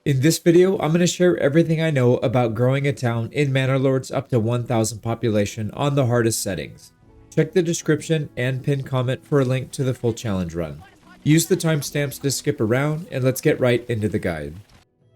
In this video, I'm going to share everything I know about growing a town in Manor Lords up to 1,000 population on the hardest settings. Check the description and pinned comment for a link to the full challenge run. Use the timestamps to skip around, and let's get right into the guide.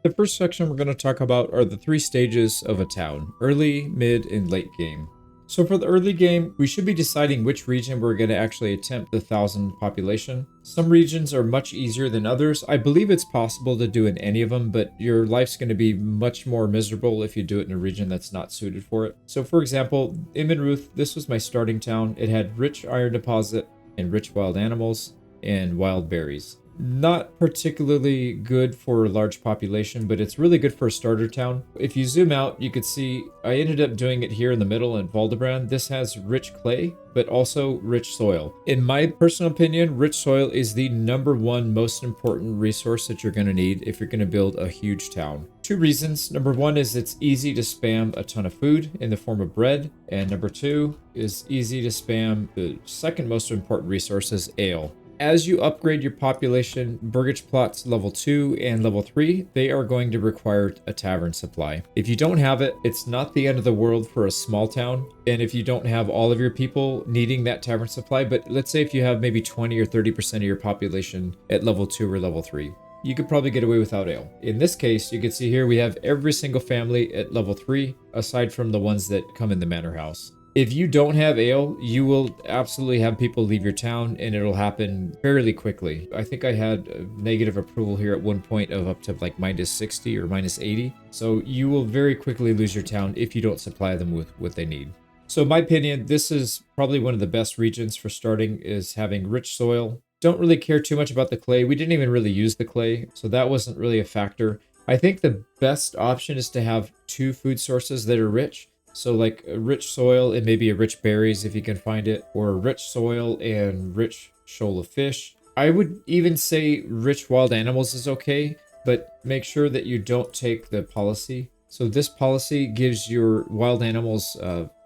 The first section we're going to talk about are the 3 stages of a town: early, mid, and late game. So for the early game, we should be deciding which region we're going to actually attempt the 1,000 population. Some regions are much easier than others. I believe it's possible to do in any of them, but your life's going to be much more miserable if you do it in a region that's not suited for it. So for example, Ruth, this was my starting town. It had rich iron deposit and rich wild animals and wild berries. Not particularly good for a large population, but it's really good for a starter town. If you zoom out, you could see I ended up doing it here in the middle in Valdebrand. This has rich clay, but also rich soil. In my personal opinion, rich soil is the #1 most important resource that you're going to need if you're going to build a huge town. 2 reasons. Number 1 is it's easy to spam a ton of food in the form of bread. And number 2 is easy to spam the second most important resource is ale. As you upgrade your population, burgage plots level 2 and level 3, they are going to require a tavern supply. If you don't have it, it's not the end of the world for a small town. And if you don't have all of your people needing that tavern supply, but let's say if you have maybe 20 or 30% of your population at level 2 or level 3, you could probably get away without ale. In this case, you can see here we have every single family at level 3, aside from the ones that come in the manor house. If you don't have ale, you will absolutely have people leave your town, and it'll happen fairly quickly. I think I had a negative approval here at one point of up to like -60 or -80. So you will very quickly lose your town if you don't supply them with what they need. So in my opinion, this is probably one of the best regions for starting, is having rich soil. Don't really care too much about the clay. We didn't even really use the clay, so that wasn't really a factor. I think the best option is to have 2 food sources that are rich. So like a rich soil and maybe a rich berries if you can find it, or a rich soil and rich shoal of fish. I would even say rich wild animals is okay, but make sure that you don't take the policy. So this policy gives your wild animals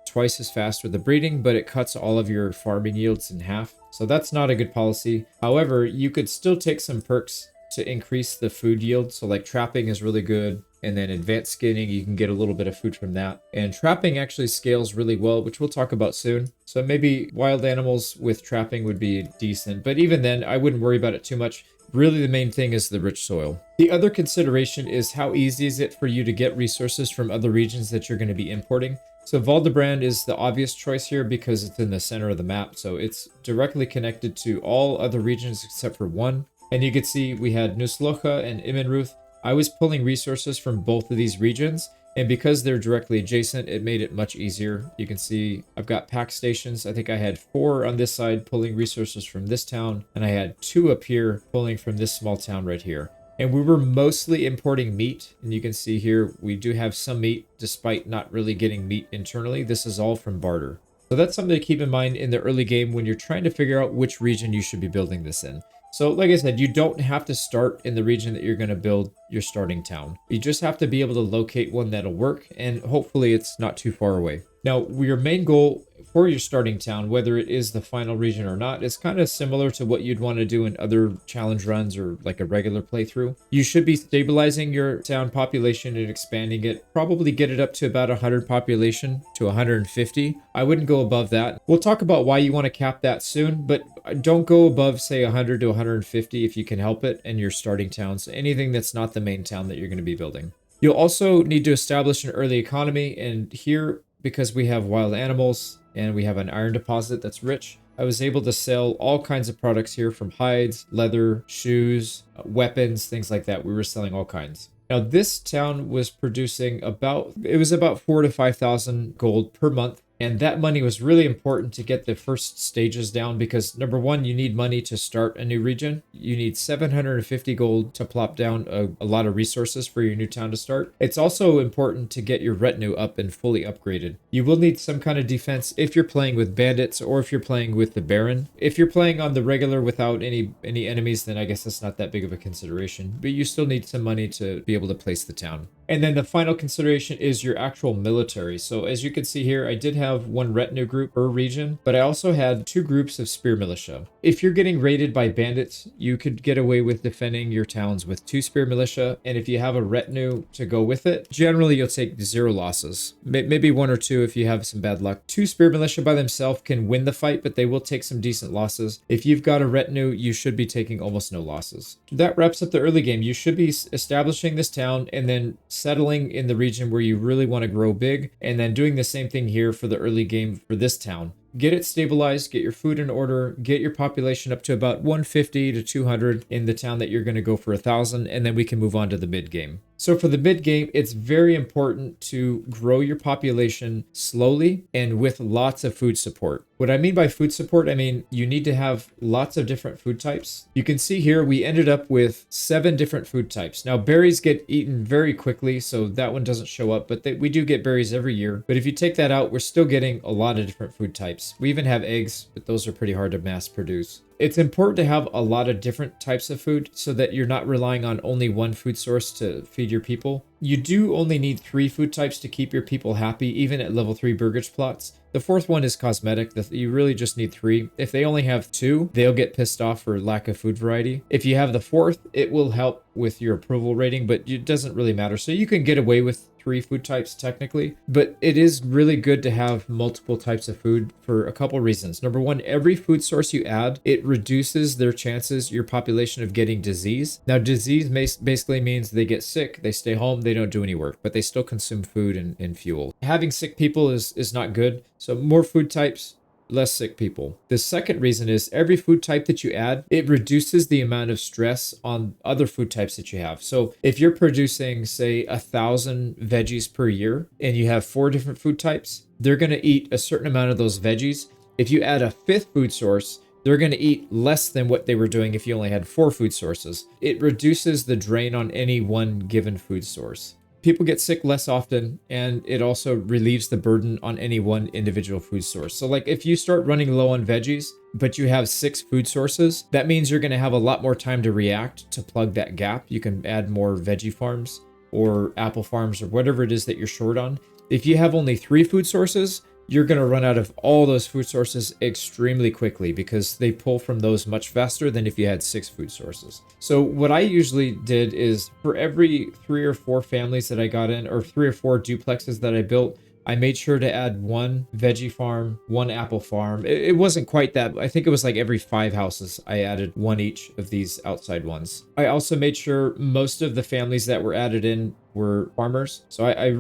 twice as fast with the breeding, but it cuts all of your farming yields in half. So that's not a good policy. However, you could still take some perks to increase the food yield. So like trapping is really good. And then advanced skinning, you can get a little bit of food from that. And trapping actually scales really well, which we'll talk about soon. So maybe wild animals with trapping would be decent. But even then, I wouldn't worry about it too much. Really, the main thing is the rich soil. The other consideration is how easy is it for you to get resources from other regions that you're going to be importing. So Valdebrand is the obvious choice here because it's in the center of the map. So it's directly connected to all other regions except for one. And you can see we had Nuslocha and Imenruth. I was pulling resources from both of these regions, and because they're directly adjacent, it made it much easier. You can see I've got pack stations. I think I had 4 on this side pulling resources from this town, and I had 2 up here pulling from this small town right here. And we were mostly importing meat, and you can see here we do have some meat despite not really getting meat internally. This is all from barter. So that's something to keep in mind in the early game when you're trying to figure out which region you should be building this in. So like I said, you don't have to start in the region that you're going to build your starting town. You just have to be able to locate one that'll work, and hopefully it's not too far away. Now, your main goal for your starting town, whether it is the final region or not, is kind of similar to what you'd want to do in other challenge runs or like a regular playthrough. You should be stabilizing your town population and expanding it. Probably get it up to about 100 population to 150. I wouldn't go above that. We'll talk about why you want to cap that soon, but don't go above, say, 100 to 150 if you can help it in your starting town. So anything that's not the main town that you're going to be building. You'll also need to establish an early economy, and here, because we have wild animals and we have an iron deposit that's rich, I was able to sell all kinds of products here, from hides, leather, shoes, weapons, things like that. We were selling all kinds. Now this town was producing about 4,000 to 5,000 gold per month. And that money was really important to get the first stages down because number 1, you need money to start a new region. You need 750 gold to plop down a lot of resources for your new town to start. It's also important to get your retinue up and fully upgraded. You will need some kind of defense if you're playing with bandits or if you're playing with the Baron. If you're playing on the regular without any enemies, then I guess that's not that big of a consideration. But you still need some money to be able to place the town. And then the final consideration is your actual military. So as you can see here, I did have one retinue group per region, but I also had 2 groups of spear militia. If you're getting raided by bandits, you could get away with defending your towns with 2 spear militia. And if you have a retinue to go with it, generally you'll take 0 losses. Maybe 1 or 2 if you have some bad luck. 2 spear militia by themselves can win the fight, but they will take some decent losses. If you've got a retinue, you should be taking almost no losses. That wraps up the early game. You should be establishing this town and then settling in the region where you really want to grow big, and then doing the same thing here for the early game for this town. Get it stabilized, get your food in order, get your population up to about 150 to 200 in the town that you're going to go for 1,000, and then we can move on to the mid game. So for the mid game, it's very important to grow your population slowly and with lots of food support. What I mean by food support, I mean you need to have lots of different food types. You can see here we ended up with 7 different food types. Now berries get eaten very quickly, so that one doesn't show up, but we do get berries every year. But if you take that out, we're still getting a lot of different food types. We even have eggs, but those are pretty hard to mass produce. It's important to have a lot of different types of food so that you're not relying on only one food source to feed your people. You do only need 3 food types to keep your people happy, even at level 3 burgage plots. The 4th one is cosmetic. You really just need 3. If they only have 2, they'll get pissed off for lack of food variety. If you have the 4th, it will help with your approval rating, but it doesn't really matter. So you can get away with 3 food types technically, but it is really good to have multiple types of food for a couple reasons. Number 1, every food source you add, it reduces their chances, your population, of getting disease. Now disease basically means they get sick, they stay home, they don't do any work, but they still consume food and fuel. Having sick people is not good. So more food types, less sick people. The second reason is every food type that you add, it reduces the amount of stress on other food types that you have. So if you're producing, say, 1,000 veggies per year and you have 4 different food types, they're going to eat a certain amount of those veggies. If you add a 5th food source, they're going to eat less than what they were doing if you only had 4 food sources. It reduces the drain on any one given food source. People get sick less often, and it also relieves the burden on any one individual food source. So like if you start running low on veggies, but you have 6 food sources, that means you're going to have a lot more time to react to plug that gap. You can add more veggie farms or apple farms or whatever it is that you're short on. If you have only 3 food sources, you're going to run out of all those food sources extremely quickly because they pull from those much faster than if you had 6 food sources. So what I usually did is for every 3 or 4 families that I got in, or 3 or 4 duplexes that I built, I made sure to add 1 veggie farm, 1 apple farm. It wasn't quite that. I think it was like every 5 houses, I added 1 each of these outside ones. I also made sure most of the families that were added in were farmers. So I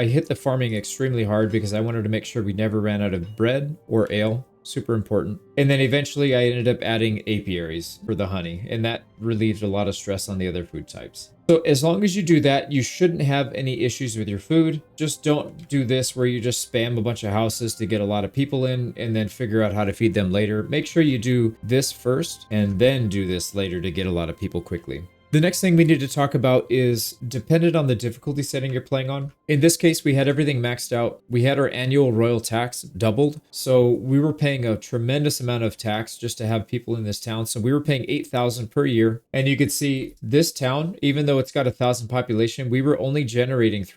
hit the farming extremely hard because I wanted to make sure we never ran out of bread or ale. Super important. And then eventually I ended up adding apiaries for the honey, and that relieved a lot of stress on the other food types. So as long as you do that, you shouldn't have any issues with your food. Just don't do this where you just spam a bunch of houses to get a lot of people in and then figure out how to feed them later. Make sure you do this first and then do this later to get a lot of people quickly. The next thing we need to talk about is dependent on the difficulty setting you're playing on. In this case, we had everything maxed out. We had our annual royal tax doubled. So we were paying a tremendous amount of tax just to have people in this town. So we were paying 8,000 per year. And you could see this town, even though it's got 1,000 population, we were only generating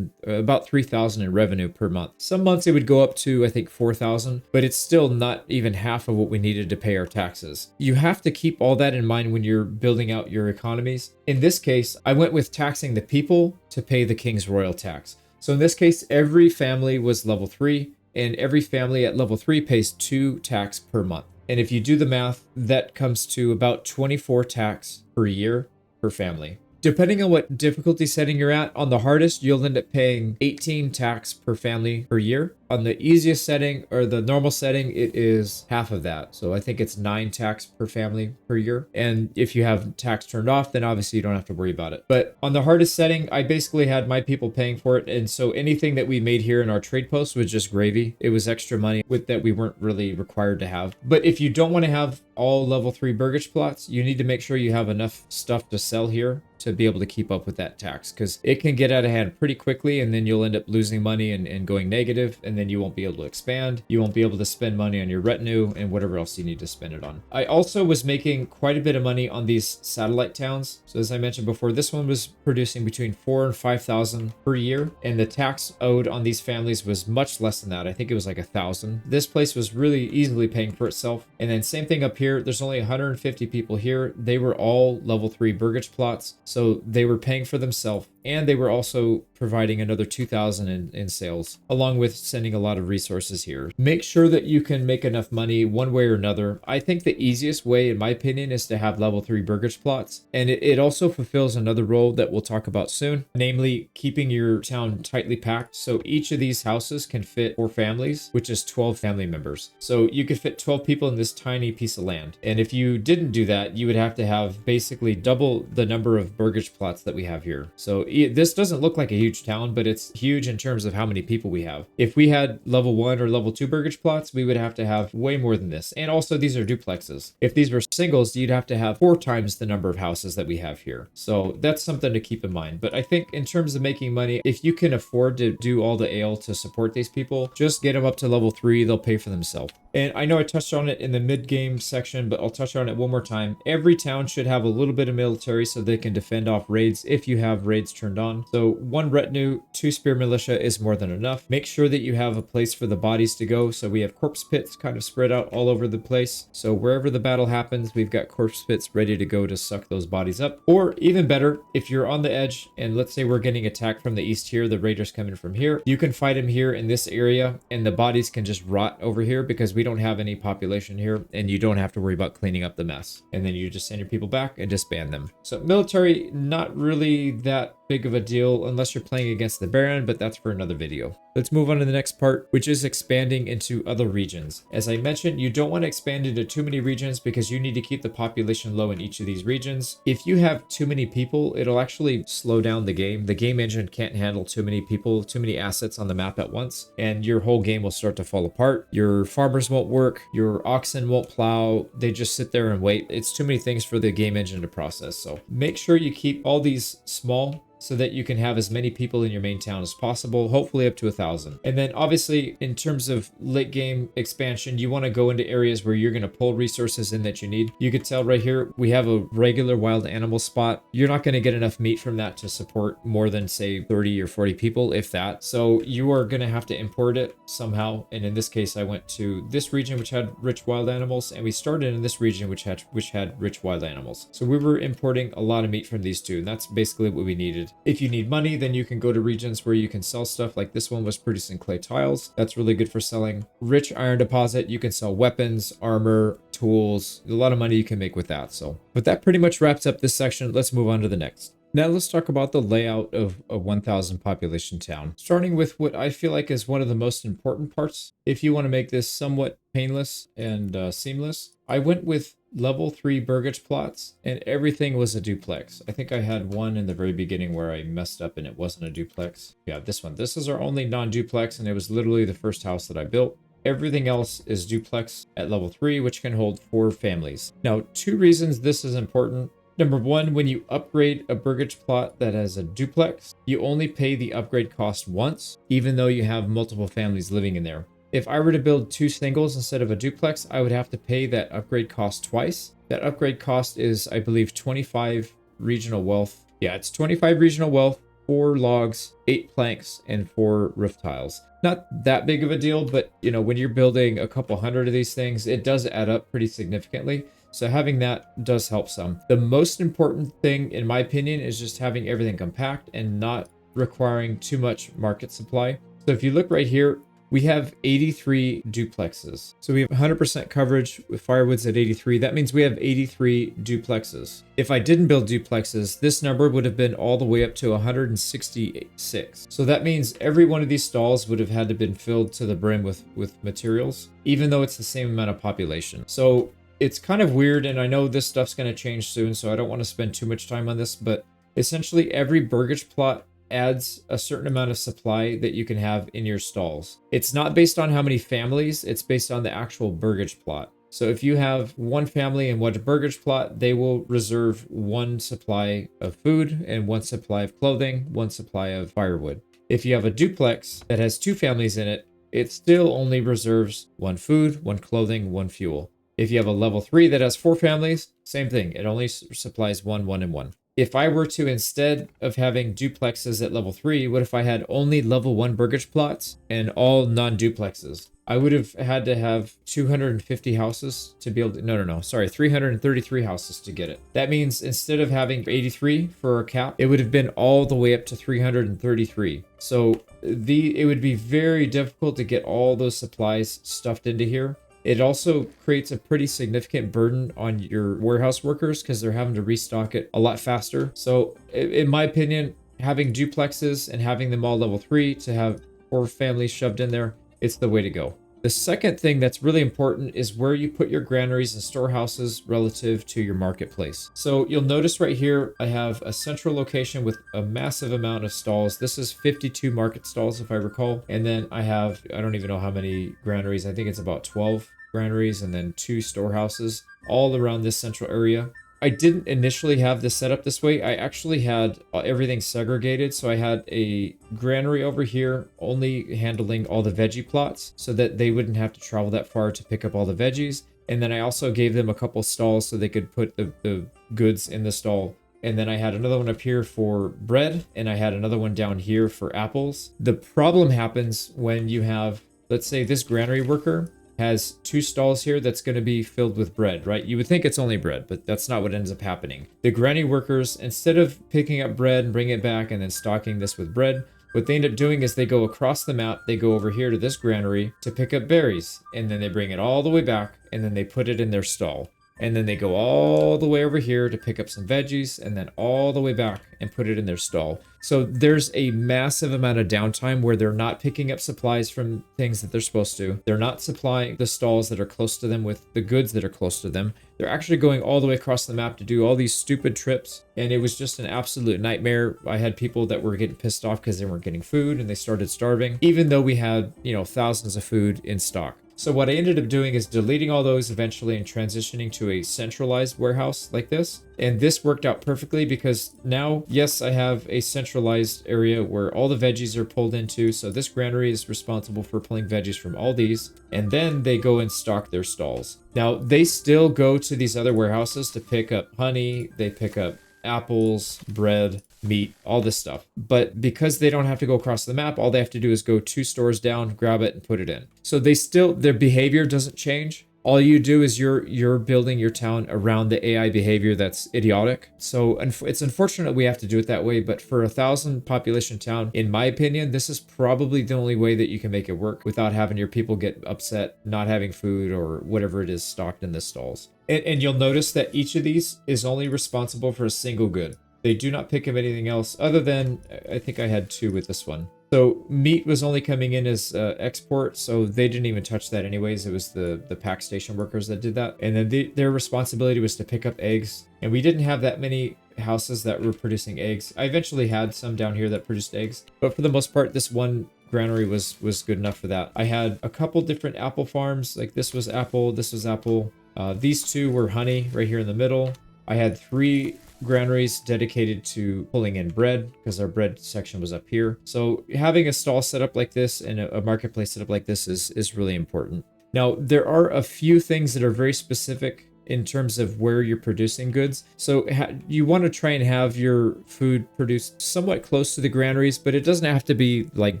about 3,000 in revenue per month. Some months it would go up to, I think, 4,000, but it's still not even half of what we needed to pay our taxes. You have to keep all that in mind when you're building out your economy. In this case, I went with taxing the people to pay the king's royal tax. So in this case, every family was level 3, and every family at level 3 pays 2 tax per month. And if you do the math, that comes to about 24 tax per year per family. Depending on what difficulty setting you're at, on the hardest, you'll end up paying 18 tax per family per year. On the easiest setting or the normal setting, it is half of that. So I think it's 9 tax per family per year. And if you have tax turned off, then obviously you don't have to worry about it. But on the hardest setting, I basically had my people paying for it. And so anything that we made here in our trade post was just gravy. It was extra money that we weren't really required to have. But if you don't want to have all level 3 burgage plots, you need to make sure you have enough stuff to sell here to be able to keep up with that tax, because it can get out of hand pretty quickly, and then you'll end up losing money and going negative, and then you won't be able to expand. You won't be able to spend money on your retinue and whatever else you need to spend it on. I also was making quite a bit of money on these satellite towns. So as I mentioned before, this one was producing between 4,000 and 5,000 per year, and the tax owed on these families was much less than that. I think it was like 1,000. This place was really easily paying for itself. And then same thing up here. There's only 150 people here. They were all level 3 burgage plots, so they were paying for themselves, and they were also providing another 2,000 in sales, along with sending a lot of resources here. Make sure that you can make enough money one way or another. I think the easiest way, in my opinion, is to have level 3 burgage plots, and it also fulfills another role that we'll talk about soon, namely keeping your town tightly packed. So each of these houses can fit 4 families, which is 12 family members. So you could fit 12 people in this tiny piece of land. And if you didn't do that, you would have to have basically double the number of burgage plots that we have here. So this doesn't look like a huge town, but it's huge in terms of how many people we have. If we had level 1 or level 2 burgage plots, we would have to have way more than this. And also these are duplexes. If these were singles, you'd have to have 4 times the number of houses that we have here. So that's something to keep in mind. But I think in terms of making money, if you can afford to do all the ale to support these people, just get them up to level 3. They'll pay for themselves. And I know I touched on it in the mid-game section, but I'll touch on it one more time. Every town should have a little bit of military so they can defend off raids if you have raids turned on. So 1 retinue, 2 spear militia is more than enough. Make sure that you have a place for the bodies to go. So we have corpse pits kind of spread out all over the place. So wherever the battle happens, we've got corpse pits ready to go to suck those bodies up. Or even better, if you're on the edge and let's say we're getting attacked from the east here, the raiders coming from here, you can fight them here in this area and the bodies can just rot over here because we don't have any population here and you don't have to worry about cleaning up the mess. And then you just send your people back and disband them. So military, not really that big of a deal unless you're playing against the Baron, but that's for another video. Let's move on to the next part, which is expanding into other regions. As I mentioned, you don't want to expand into too many regions because you need to keep the population low in each of these regions. If you have too many people, it'll actually slow down the game. The game engine can't handle too many people, too many assets on the map at once, and your whole game will start to fall apart. Your farmers won't work, your oxen won't plow, they just sit there and wait. It's too many things for the game engine to process. So make sure you keep all these small so that you can have as many people in your main town as possible, hopefully up to 1,000. And then obviously in terms of late game expansion, you want to go into areas where you're going to pull resources in that you need. You could tell right here, we have a regular wild animal spot. You're not going to get enough meat from that to support more than say 30 or 40 people, if that. So you are going to have to import it somehow. And in this case, I went to this region, which had rich wild animals, and we started in this region, which had rich wild animals. So we were importing a lot of meat from these two, and that's basically what we needed. If you need money, then you can go to regions where you can sell stuff. Like this one was producing clay tiles. That's really good for selling. Rich iron deposit, you can sell weapons, armor, tools. A lot of money you can make with that. So, but that pretty much wraps up this section. Let's move on to the next. Now let's talk about the layout of a 1,000 population town, starting with what I feel like is one of the most important parts. If you want to make this somewhat painless and seamless, I went with level 3 burgage plots and everything was a duplex. I think I had one in the very beginning where I messed up and it wasn't a duplex. Yeah, this one. This is our only non-duplex and it was literally the first house that I built. Everything else is duplex at level 3, which can hold 4 families. Now, 2 reasons this is important. Number 1, when you upgrade a burgage plot that has a duplex, you only pay the upgrade cost once, even though you have multiple families living in there. If I were to build 2 singles instead of a duplex, I would have to pay that upgrade cost twice. That upgrade cost is, I believe, 25 regional wealth. Yeah, it's 25 regional wealth, 4 logs, 8 planks, and 4 roof tiles. Not that big of a deal, but you know, when you're building a couple hundred of these things, it does add up pretty significantly. So having that does help some. The most important thing, in my opinion, is just having everything compact and not requiring too much market supply. So if you look right here, we have 83 duplexes. So we have 100% coverage with firewoods at 83. That means we have 83 duplexes. If I didn't build duplexes, this number would have been all the way up to 166. So that means every one of these stalls would have had to been filled to the brim with materials, even though it's the same amount of population. So it's kind of weird, and I know this stuff's going to change soon, so I don't want to spend too much time on this, but essentially every burgage plot adds a certain amount of supply that you can have in your stalls. It's not based on how many families, it's based on the actual burgage plot. So if you have one family in one burgage plot, they will reserve one supply of food and one supply of clothing, one supply of firewood. If you have a duplex that has two families in it, it still only reserves one food, one clothing, one fuel. If you have a level 3 that has 4 families, same thing. It only supplies one, one, and one. If I were to, instead of having duplexes at level 3, what if I had only level 1 burgage plots and all non-duplexes? I would have had to have 250 houses to be able to, no, sorry, 333 houses to get it. That means instead of having 83 for a cap, it would have been all the way up to 333. So it would be very difficult to get all those supplies stuffed into here. It also creates a pretty significant burden on your warehouse workers because they're having to restock it a lot faster. So in my opinion, having duplexes and having them all level 3 to have 4 families shoved in there, it's the way to go. The second thing that's really important is where you put your granaries and storehouses relative to your marketplace. So you'll notice right here, I have a central location with a massive amount of stalls. This is 52 market stalls, if I recall. And then I have, I don't even know how many granaries. I think it's about 12 granaries and then 2 storehouses all around this central area. I didn't initially have this set up this way. I actually had everything segregated. So I had a granary over here only handling all the veggie plots so that they wouldn't have to travel that far to pick up all the veggies. And then I also gave them a couple stalls so they could put the goods in the stall. And then I had another one up here for bread, and I had another one down here for apples. The problem happens when you have, let's say, this granary worker has 2 stalls here that's going to be filled with bread, right? You would think it's only bread, but that's not what ends up happening. The granny workers, instead of picking up bread and bringing it back and then stocking this with bread, what they end up doing is they go across the map, they go over here to this granary to pick up berries, and then they bring it all the way back, and then they put it in their stall. And then they go all the way over here to pick up some veggies and then all the way back and put it in their stall. So there's a massive amount of downtime where they're not picking up supplies from things that they're supposed to. They're not supplying the stalls that are close to them with the goods that are close to them. They're actually going all the way across the map to do all these stupid trips. And it was just an absolute nightmare. I had people that were getting pissed off because they weren't getting food and they started starving, even though we had, thousands of food in stock. So what I ended up doing is deleting all those eventually and transitioning to a centralized warehouse like this. And this worked out perfectly because now, yes, I have a centralized area where all the veggies are pulled into. So this granary is responsible for pulling veggies from all these. And then they go and stock their stalls. Now, they still go to these other warehouses to pick up honey. They pick up apples, bread, meat, all this stuff. But because they don't have to go across the map, all they have to do is go 2 stores down, grab it, and put it in. So their behavior doesn't change. All you do is you're building your town around the AI behavior that's idiotic. So it's unfortunate we have to do it that way, but for a 1,000 population town, in my opinion, this is probably the only way that you can make it work without having your people get upset, not having food or whatever it is stocked in the stalls. And you'll notice that each of these is only responsible for a single good. They do not pick up anything else other than, I think I had 2 with this one. So meat was only coming in as export, so they didn't even touch that anyways. It was the pack station workers that did that. And then their responsibility was to pick up eggs. And we didn't have that many houses that were producing eggs. I eventually had some down here that produced eggs. But for the most part, this one granary was good enough for that. I had a couple different apple farms. Like this was apple, this was apple. These 2 were honey right here in the middle. I had 3 granaries dedicated to pulling in bread because our bread section was up here. So having a stall set up like this and a marketplace set up like this is really important. Now, there are a few things that are very specific in terms of where you're producing goods. So you want to try and have your food produced somewhat close to the granaries, but it doesn't have to be like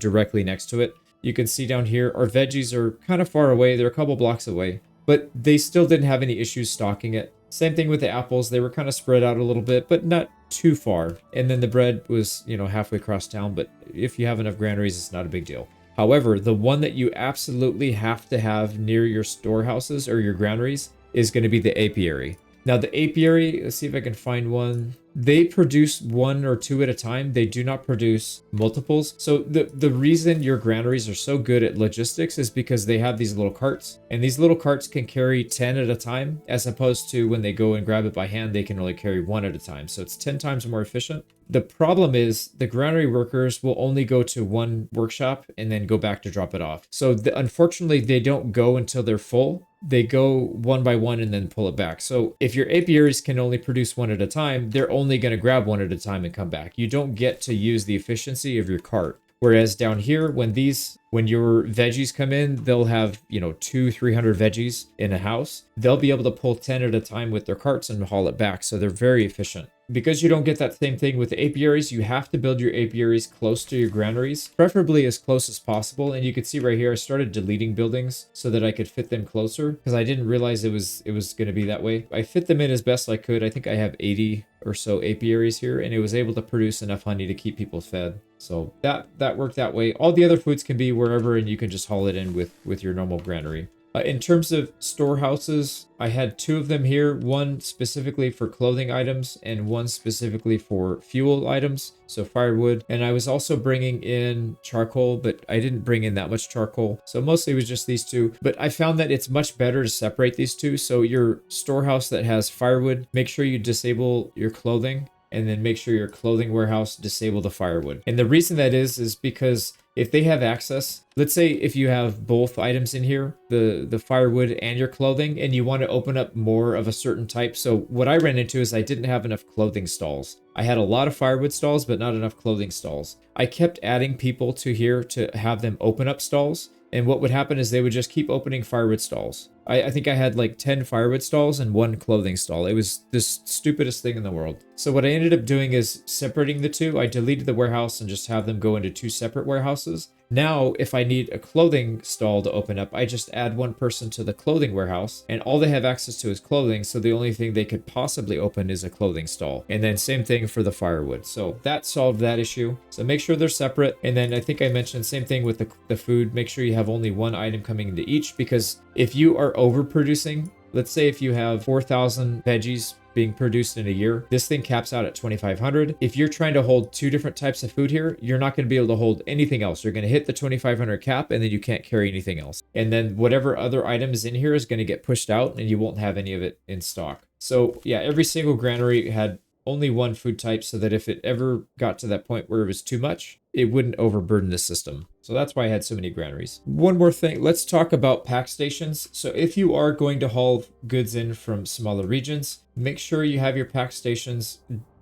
directly next to it. You can see down here, our veggies are kind of far away. They're a couple blocks away, but they still didn't have any issues stocking it. Same thing with the apples. They were kind of spread out a little bit, but not too far. And then the bread was, halfway across town. But if you have enough granaries, it's not a big deal. However, the one that you absolutely have to have near your storehouses or your granaries is going to be the apiary. Now, the apiary, let's see if I can find one. They produce 1 or 2 at a time. They do not produce multiples. So the reason your granaries are so good at logistics is because they have these little carts. And these little carts can carry 10 at a time, as opposed to when they go and grab it by hand, they can only carry 1 at a time. So it's 10 times more efficient. The problem is the granary workers will only go to 1 workshop and then go back to drop it off. So unfortunately, they don't go until they're full. they go one by one and then pull it back. So if your apiaries can only produce one at a time, they're only going to grab one at a time and come back. You don't get to use the efficiency of your cart. Whereas down here, when your veggies come in, they'll have, 300 veggies in a house. They'll be able to pull 10 at a time with their carts and haul it back. So they're very efficient. Because you don't get that same thing with the apiaries, you have to build your apiaries close to your granaries, preferably as close as possible. And you can see right here, I started deleting buildings so that I could fit them closer because I didn't realize it was going to be that way. I fit them in as best I could. I think I have 80 or so apiaries here, and it was able to produce enough honey to keep people fed. So that worked that way. All the other foods can be wherever, and you can just haul it in with your normal granary. In terms of storehouses, I had 2 of them here, one specifically for clothing items and one specifically for fuel items, so firewood. And I was also bringing in charcoal, but I didn't bring in that much charcoal. So mostly it was just these 2, but I found that it's much better to separate these 2. So your storehouse that has firewood, make sure you disable your clothing, and then make sure your clothing warehouse disable the firewood. And the reason that is because if they have access, let's say if you have both items in here, the firewood and your clothing, and you want to open up more of a certain type. So what I ran into is I didn't have enough clothing stalls. I had a lot of firewood stalls, but not enough clothing stalls. I kept adding people to here to have them open up stalls. And what would happen is they would just keep opening firewood stalls. I think I had like 10 firewood stalls and 1 clothing stall. It was the stupidest thing in the world. So what I ended up doing is separating the 2. I deleted the warehouse and just have them go into 2 separate warehouses. Now, if I need a clothing stall to open up, I just add 1 person to the clothing warehouse, and all they have access to is clothing, so the only thing they could possibly open is a clothing stall. And then same thing for the firewood. So that solved that issue. So make sure they're separate. And then I think I mentioned same thing with the food. Make sure you have only 1 item coming into each, because if you are overproducing, let's say if you have 4,000 veggies being produced in a year, this thing caps out at 2,500. If you're trying to hold 2 different types of food here, you're not going to be able to hold anything else. You're going to hit the 2,500 cap, and then you can't carry anything else. And then whatever other item is in here is going to get pushed out, and you won't have any of it in stock. So yeah, every single granary had only 1 food type, so that if it ever got to that point where it was too much, it wouldn't overburden the system. So that's why I had so many granaries. One more thing, let's talk about pack stations. So if you are going to haul goods in from smaller regions, make sure you have your pack stations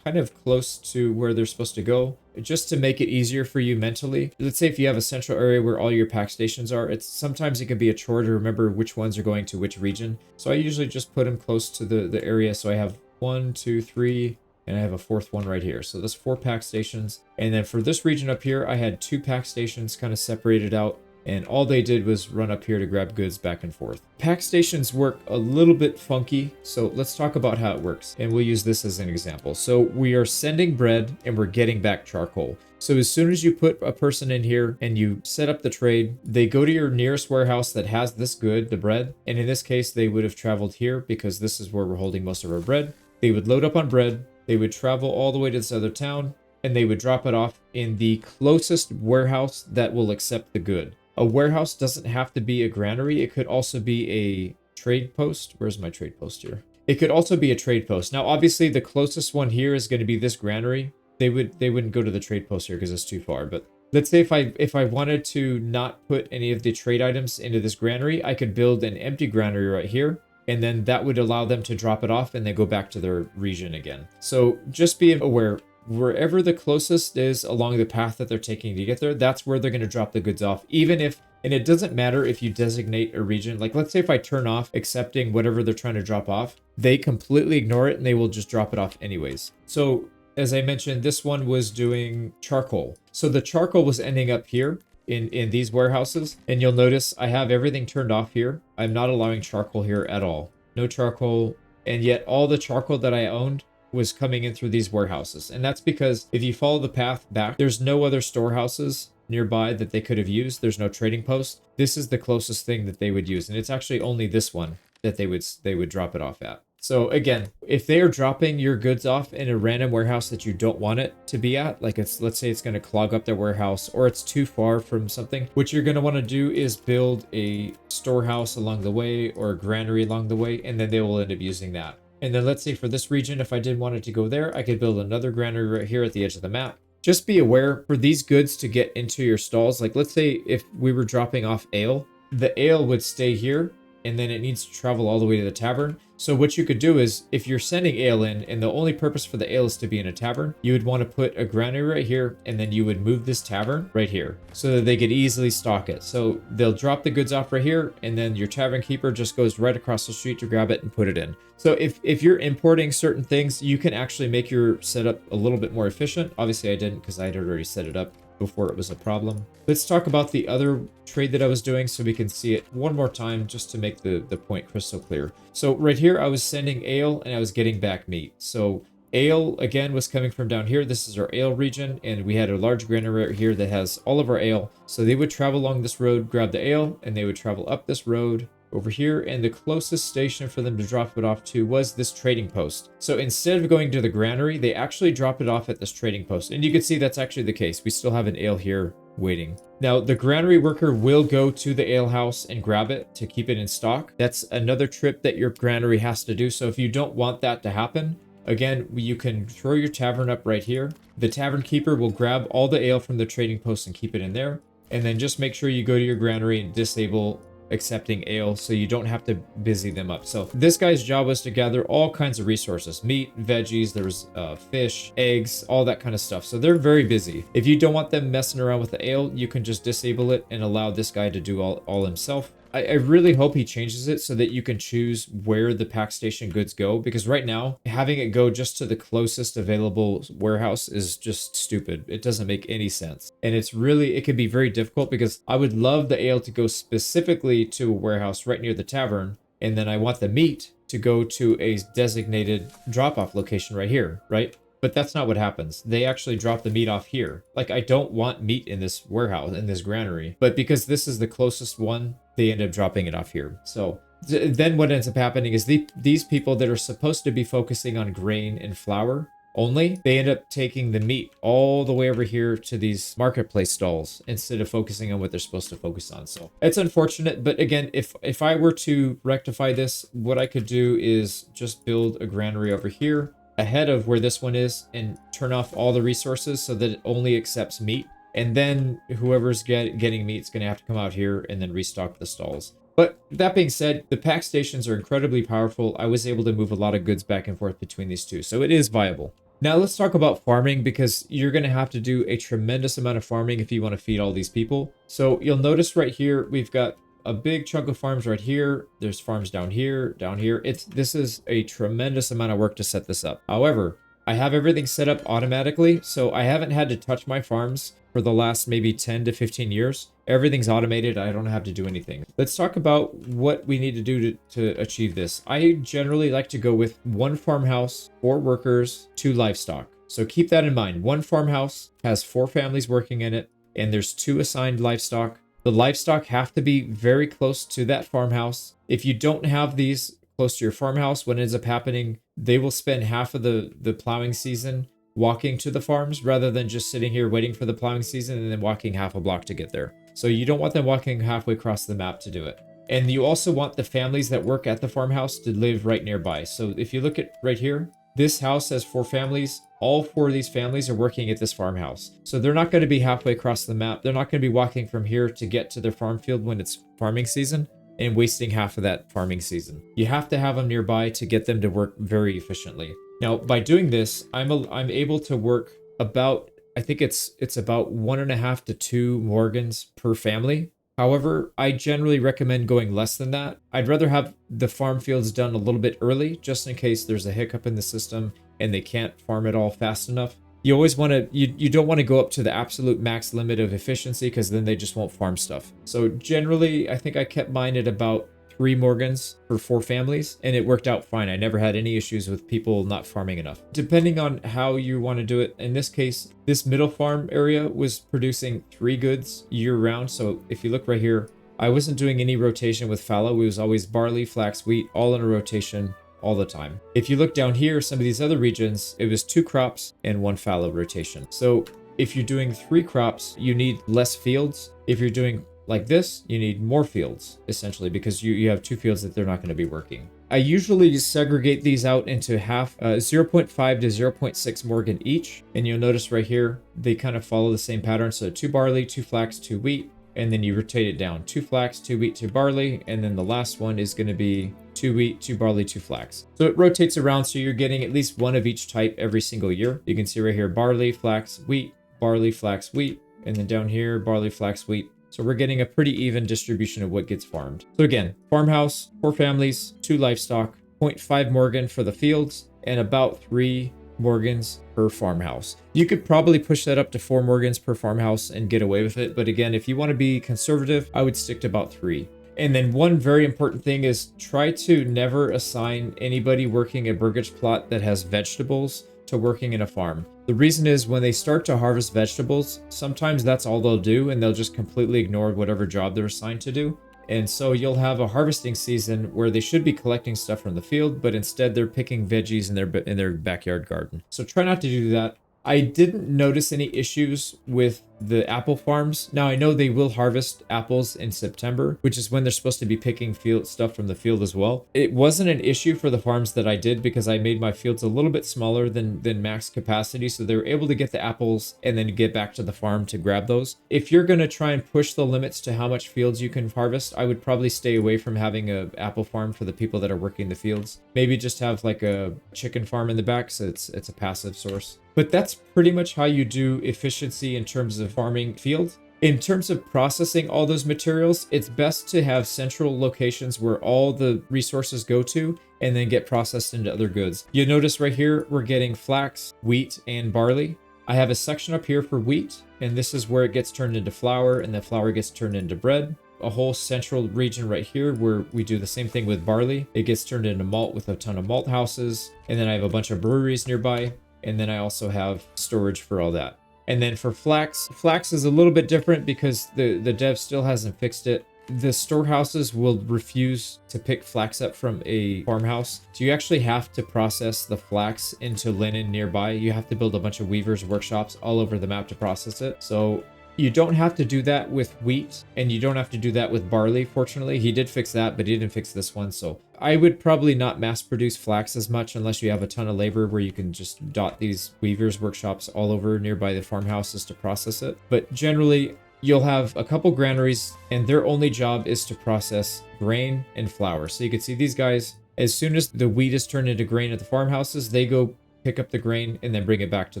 kind of close to where they're supposed to go, just to make it easier for you mentally. Let's say if you have a central area where all your pack stations are, sometimes it can be a chore to remember which ones are going to which region. So I usually just put them close to the area. So I have 1, 2, 3, and I have a 4th one right here. So that's 4 pack stations. And then for this region up here, I had 2 pack stations kind of separated out, and all they did was run up here to grab goods back and forth. Pack stations work a little bit funky, so let's talk about how it works. And we'll use this as an example. So we are sending bread and we're getting back charcoal. So as soon as you put a person in here and you set up the trade, they go to your nearest warehouse that has this good, the bread. And in this case, they would have traveled here because this is where we're holding most of our bread. They would load up on bread. They would travel all the way to this other town, and they would drop it off in the closest warehouse that will accept the good. A warehouse doesn't have to be a granary. It could also be a trade post. Where's my trade post here? It could also be a trade post. Now, obviously, the closest one here is going to be this granary. They wouldn't go to the trade post here because it's too far. But let's say if I wanted to not put any of the trade items into this granary, I could build an empty granary right here. And then that would allow them to drop it off and then go back to their region again. So just be aware, wherever the closest is along the path that they're taking to get there, that's where they're going to drop the goods off. Even if, and it doesn't matter if you designate a region, like let's say if I turn off accepting whatever they're trying to drop off, they completely ignore it and they will just drop it off anyways. So as I mentioned, this one was doing charcoal. So the charcoal was ending up here in these warehouses, and you'll notice I have everything turned off here. I'm not allowing charcoal here at all. No charcoal, and yet all the charcoal that I owned was coming in through these warehouses. And that's because if you follow the path back, there's no other storehouses nearby that they could have used. There's no trading post. This is the closest thing that they would use, and it's actually only this one that they would drop it off at. So again, if they are dropping your goods off in a random warehouse that you don't want it to be at, like let's say it's going to clog up their warehouse or it's too far from something, what you're going to want to do is build a storehouse along the way or a granary along the way, and then they will end up using that. And then let's say for this region, if I did want it to go there, I could build another granary right here at the edge of the map. Just be aware for these goods to get into your stalls. Like let's say if we were dropping off ale, the ale would stay here and then it needs to travel all the way to the tavern. So what you could do is, if you're sending ale in and the only purpose for the ale is to be in a tavern, you would want to put a granary right here, and then you would move this tavern right here so that they could easily stock it. So they'll drop the goods off right here, and then your tavern keeper just goes right across the street to grab it and put it in. So if you're importing certain things, you can actually make your setup a little bit more efficient. Obviously I didn't, because I had already set it up before it was a problem. Let's talk about the other trade that I was doing so we can see it one more time just to make the point crystal clear. So right here, I was sending ale and I was getting back meat. So ale, again, was coming from down here. This is our ale region, and we had a large granary right here that has all of our ale. So they would travel along this road, grab the ale, and they would travel up this road over here, and the closest station for them to drop it off to was this trading post. So instead of going to the granary, they actually drop it off at this trading post. And you can see that's actually the case. We still have an ale here waiting. Now, the granary worker will go to the ale house and grab it to keep it in stock. That's another trip that your granary has to do. So if you don't want that to happen, again, you can throw your tavern up right here. The tavern keeper will grab all the ale from the trading post and keep it in there. And then just make sure you go to your granary and disable accepting ale so you don't have to busy them up. So this guy's job was to gather all kinds of resources: meat, veggies, there was fish, eggs, all that kind of stuff. So they're very busy. If you don't want them messing around with the ale, you can just disable it and allow this guy to do all himself. I really hope he changes it so that you can choose where the pack station goods go, because right now having it go just to the closest available warehouse is just stupid. It doesn't make any sense. And it can be very difficult, because I would love the ale to go specifically to a warehouse right near the tavern, and then I want the meat to go to a designated drop-off location right here, right? But that's not what happens. They actually drop the meat off here. Like, I don't want meat in this warehouse, in this granary. But because this is the closest one, they end up dropping it off here. So then what ends up happening is these people that are supposed to be focusing on grain and flour only, they end up taking the meat all the way over here to these marketplace stalls instead of focusing on what they're supposed to focus on. So it's unfortunate, but again, if I were to rectify this, what I could do is just build a granary over here ahead of where this one is and turn off all the resources so that it only accepts meat. And then whoever's getting meat is going to have to come out here and then restock the stalls. But that being said, the pack stations are incredibly powerful. I was able to move a lot of goods back and forth between these two, so it is viable. Now let's talk about farming, because you're going to have to do a tremendous amount of farming if you want to feed all these people. So you'll notice right here, we've got a big chunk of farms right here. There's farms down here, down here. This is a tremendous amount of work to set this up. However, I have everything set up automatically, so I haven't had to touch my farms for the last maybe 10 to 15 years. Everything's automated. I don't have to do anything. Let's talk about what we need to do to achieve this. I generally like to go with 1 farmhouse, 4 workers, 2 livestock. So keep that in mind. 1 farmhouse has 4 families working in it, and there's 2 assigned livestock. The livestock have to be very close to that farmhouse. If you don't have these close to your farmhouse, what ends up happening, they will spend half of the plowing season walking to the farms rather than just sitting here waiting for the plowing season and then walking half a block to get there. So you don't want them walking halfway across the map to do it. And you also want the families that work at the farmhouse to live right nearby. So if you look at right here, this house has 4 families. All 4 of these families are working at this farmhouse. So they're not going to be halfway across the map. They're not going to be walking from here to get to their farm field when it's farming season and wasting half of that farming season. You have to have them nearby to get them to work very efficiently. Now, by doing this, I'm able to work about, I think it's about 1.5 to 2 Morgans per family. However, I generally recommend going less than that. I'd rather have the farm fields done a little bit early, just in case there's a hiccup in the system and they can't farm it all fast enough. You always want to, you don't want to go up to the absolute max limit of efficiency, because then they just won't farm stuff. So generally, I think I kept mine at about 3 Morgans for 4 families, and it worked out fine. I never had any issues with people not farming enough. Depending on how you want to do it, in this case, this middle farm area was producing 3 goods year round. So if you look right here, I wasn't doing any rotation with fallow. It was always barley, flax, wheat, all in a rotation all the time. If you look down here, some of these other regions, it was 2 crops and 1 fallow rotation. So if you're doing 3 crops, you need less fields. If you're doing like this, you need more fields, essentially, because you have 2 fields that they're not going to be working. I usually segregate these out into half, 0.5 to 0.6 Morgan each. And you'll notice right here, they kind of follow the same pattern. So 2 barley, 2 flax, 2 wheat, and then you rotate it down. 2 flax, 2 wheat, 2 barley, and then the last one is going to be 2 wheat, 2 barley, 2 flax. So it rotates around, so you're getting at least one of each type every single year. You can see right here, barley, flax, wheat, barley, flax, wheat, and then down here, barley, flax, wheat. So we're getting a pretty even distribution of what gets farmed. So again, farmhouse, 4 families, 2 livestock, 0.5 Morgan for the fields, and about 3 Morgans per farmhouse. You could probably push that up to 4 Morgans per farmhouse and get away with it. But again, if you want to be conservative, I would stick to about 3. And then one very important thing is try to never assign anybody working a burgage plot that has vegetables to working in a farm. The reason is when they start to harvest vegetables, sometimes that's all they'll do and they'll just completely ignore whatever job they're assigned to do. And so you'll have a harvesting season where they should be collecting stuff from the field, but instead they're picking veggies in their backyard garden. So try not to do that. I didn't notice any issues with the apple farms. Now I know they will harvest apples in September, which is when they're supposed to be picking field stuff from the field as well. It wasn't an issue for the farms that I did because I made my fields a little bit smaller than max capacity, so they were able to get the apples and then get back to the farm to grab those. If you're going to try and push the limits to how much fields you can harvest, I would probably stay away from having a apple farm for the people that are working the fields. Maybe just have like a chicken farm in the back, so it's a passive source. But that's pretty much how you do efficiency in terms of farming field. In terms of processing all those materials, it's best to have central locations where all the resources go to and then get processed into other goods. You'll notice right here, we're getting flax, wheat, and barley. I have a section up here for wheat, and this is where it gets turned into flour, and the flour gets turned into bread. A whole central region right here where we do the same thing with barley. It gets turned into malt with a ton of malt houses, and then I have a bunch of breweries nearby. And then I also have storage for all that. And then for flax is a little bit different because the dev still hasn't fixed it. The storehouses will refuse to pick flax up from a farmhouse. So you actually have to process the flax into linen nearby. You have to build a bunch of weavers' workshops all over the map to process it. So you don't have to do that with wheat, and you don't have to do that with barley. Fortunately, he did fix that, but he didn't fix this one. So I would probably not mass produce flax as much unless you have a ton of labor where you can just dot these weavers' workshops all over nearby the farmhouses to process it. But generally, you'll have a couple granaries, and their only job is to process grain and flour. So you can see these guys, as soon as the wheat is turned into grain at the farmhouses, they go pick up the grain and then bring it back to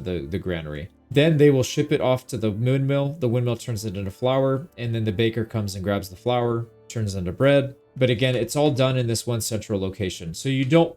the granary. Then they will ship it off to the windmill. The windmill turns it into flour, and then the baker comes and grabs the flour, turns it into bread. But again, it's all done in this one central location. So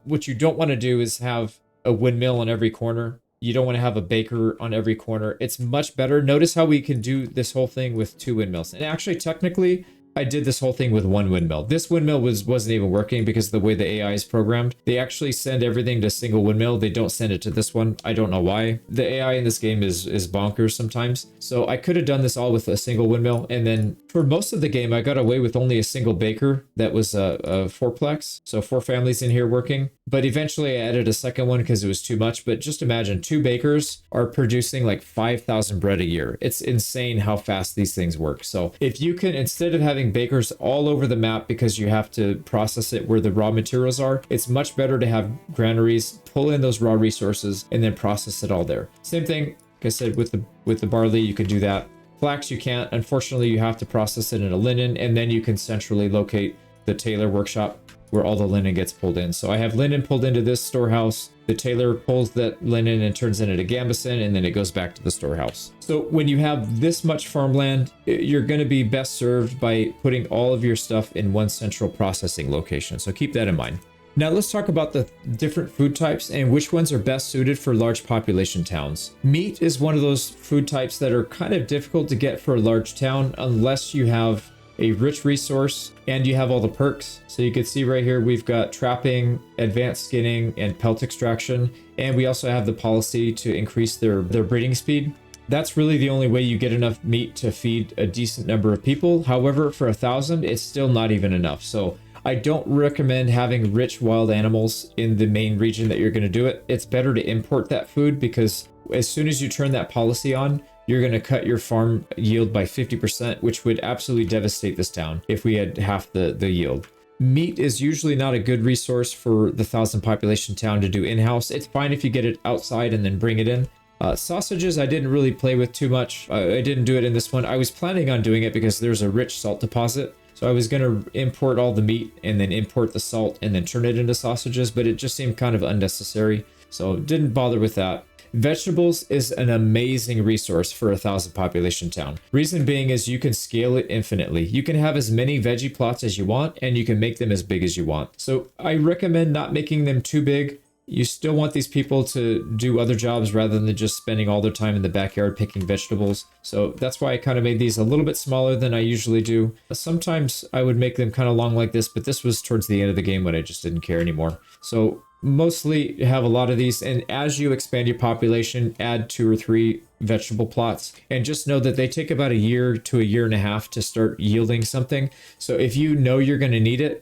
what you don't want to do is have a windmill on every corner. You don't want to have a baker on every corner. It's much better. Notice how we can do this whole thing with 2 windmills. And actually, technically, I did this whole thing with 1 windmill. This windmill wasn't even working because of the way the AI is programmed. They actually send everything to single windmill. They don't send it to this one. I don't know why. The AI in this game is bonkers sometimes. So I could have done this all with a single windmill. And then for most of the game, I got away with only a single baker that was a 4-plex. So 4 families in here working. But eventually I added a second one because it was too much. But just imagine 2 bakers are producing like 5,000 bread a year. It's insane how fast these things work. So if you can, instead of having bakers all over the map because you have to process it where the raw materials are, it's much better to have granaries, pull in those raw resources, and then process it all there. Same thing, like I said, with the barley, you can do that. Flax, you can't. Unfortunately, you have to process it in a linen, and then you can centrally locate the tailor workshop where all the linen gets pulled in. So I have linen pulled into this storehouse. The tailor pulls that linen and turns it into gambeson, and then it goes back to the storehouse. So when you have this much farmland, you're going to be best served by putting all of your stuff in one central processing location. So keep that in mind. Now let's talk about the different food types and which ones are best suited for large population towns. Meat is one of those food types that are kind of difficult to get for a large town unless you have a rich resource and you have all the perks. So you can see right here, we've got trapping, advanced skinning, and pelt extraction. And we also have the policy to increase their breeding speed. That's really the only way you get enough meat to feed a decent number of people. However, for 1,000, it's still not even enough. So I don't recommend having rich wild animals in the main region that you're going to do it. It's better to import that food because as soon as you turn that policy on, you're going to cut your farm yield by 50%, which would absolutely devastate this town if we had half the yield. Meat is usually not a good resource for the 1,000 population town to do in-house. It's fine if you get it outside and then bring it in. Sausages I didn't really play with too much. I didn't do it in this one. I was planning on doing it because there's a rich salt deposit. So I was going to import all the meat and then import the salt and then turn it into sausages, but it just seemed kind of unnecessary. So didn't bother with that. Vegetables is an amazing resource for a 1,000 population town. Reason being is you can scale it infinitely. You can have as many veggie plots as you want, and you can make them as big as you want. So I recommend not making them too big. You still want these people to do other jobs rather than just spending all their time in the backyard picking vegetables. So that's why I kind of made these a little bit smaller than I usually do. Sometimes I would make them kind of long like this, but this was towards the end of the game when I just didn't care anymore. So mostly have a lot of these, and as you expand your population, add 2 or 3 vegetable plots, and just know that they take about a year to a year and a half to start yielding something. So if you know you're going to need it,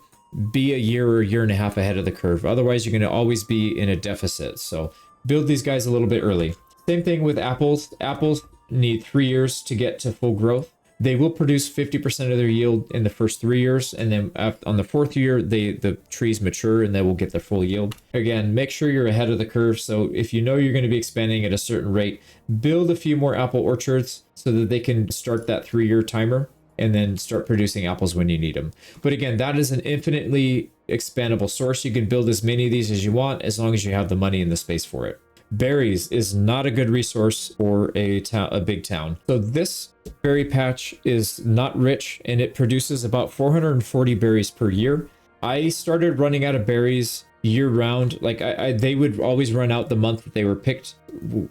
be a year or a year and a half ahead of the curve. Otherwise, you're going to always be in a deficit. So build these guys a little bit early. Same thing with apples. Apples need 3 years to get to full growth. They will produce 50% of their yield in the first 3 years, and then on the 4th year, the trees mature and they will get their full yield. Again, make sure you're ahead of the curve. So if you know you're going to be expanding at a certain rate, build a few more apple orchards so that they can start that 3-year timer and then start producing apples when you need them. But again, that is an infinitely expandable source. You can build as many of these as you want as long as you have the money and the space for it. Berries is not a good resource for a big town. So this berry patch is not rich, and it produces about 440 berries per year. I started running out of berries year round. Like they would always run out the month that they were picked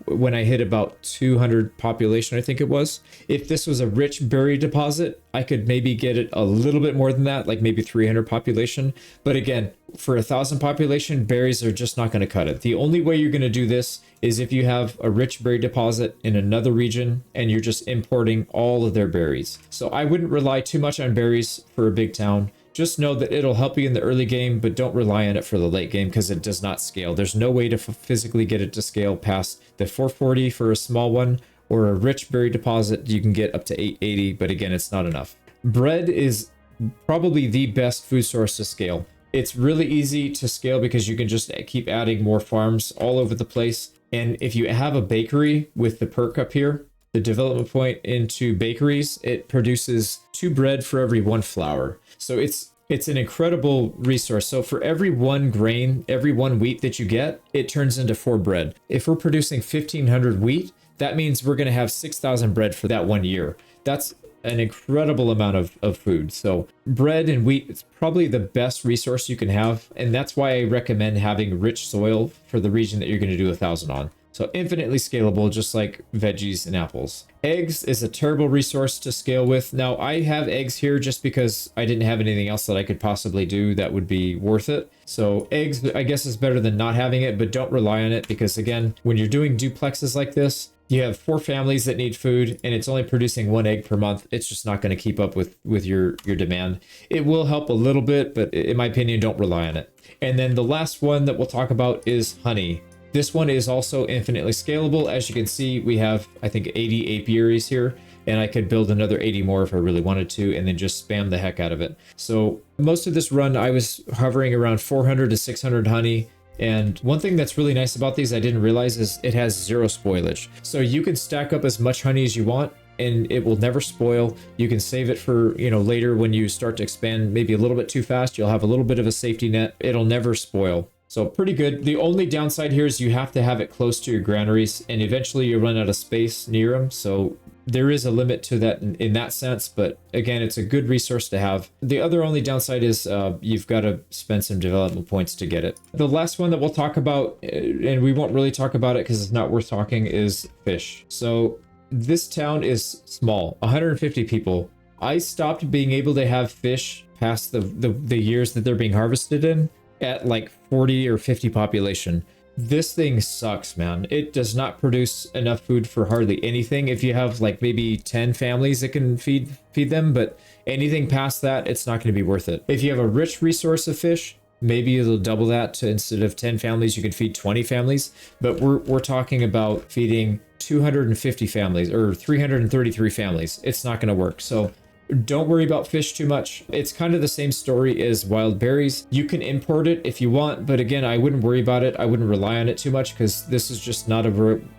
when I hit about 200 population, I think it was. If this was a rich berry deposit, I could maybe get it a little bit more than that, like maybe 300 population. But again, for 1,000 population, berries are just not going to cut it. The only way you're going to do this is if you have a rich berry deposit in another region and you're just importing all of their berries. So I wouldn't rely too much on berries for a big town. Just know that it'll help you in the early game, but don't rely on it for the late game because it does not scale. There's no way to physically get it to scale past the 440 for a small one, or a rich berry deposit you can get up to 880, but again, it's not enough. Bread is probably the best food source to scale. It's really easy to scale because you can just keep adding more farms all over the place. And if you have a bakery with the perk up here, the development point into bakeries, it produces 2 bread for every 1 flour. So it's an incredible resource. So for every 1 grain, every 1 wheat that you get, it turns into 4 bread. If we're producing 1,500 wheat, that means we're going to have 6,000 bread for that 1 year. That's an incredible amount of food. So bread and wheat is probably the best resource you can have. And that's why I recommend having rich soil for the region that you're going to do 1,000 on. So infinitely scalable, just like veggies and apples. Eggs is a terrible resource to scale with. Now I have eggs here just because I didn't have anything else that I could possibly do that would be worth it. So eggs, I guess, is better than not having it, but don't rely on it because again, when you're doing duplexes like this, you have 4 families that need food and it's only producing 1 egg per month. It's just not going to keep up with your demand. It will help a little bit, but in my opinion, don't rely on it. And then the last one that we'll talk about is honey. This one is also infinitely scalable. As you can see, we have, I think, 80 apiaries here, and I could build another 80 more if I really wanted to, and then just spam the heck out of it. So most of this run, I was hovering around 400 to 600 honey. And one thing that's really nice about these I didn't realize is it has 0 spoilage. So you can stack up as much honey as you want, and it will never spoil. You can save it for, later when you start to expand maybe a little bit too fast. You'll have a little bit of a safety net. It'll never spoil. So pretty good. The only downside here is you have to have it close to your granaries, and eventually you run out of space near them. So there is a limit to that in that sense, but again, it's a good resource to have. The other only downside is you've got to spend some development points to get it. The last one that we'll talk about, and we won't really talk about it because it's not worth talking, is fish. So this town is small, 150 people. I stopped being able to have fish past the years that they're being harvested in at like 40 or 50 population. This thing sucks, man. It does not produce enough food for hardly anything. If you have like maybe 10 families that can feed them, but anything past that, it's not going to be worth it. If you have a rich resource of fish, maybe it'll double that to, instead of 10 families, you can feed 20 families. But we're talking about feeding 250 families or 333 families. It's not going to work. So Don't worry about fish too much. It's kind of the same story as wild berries. You can import it if you want, but again, I wouldn't worry about it. I wouldn't rely on it too much because this is just not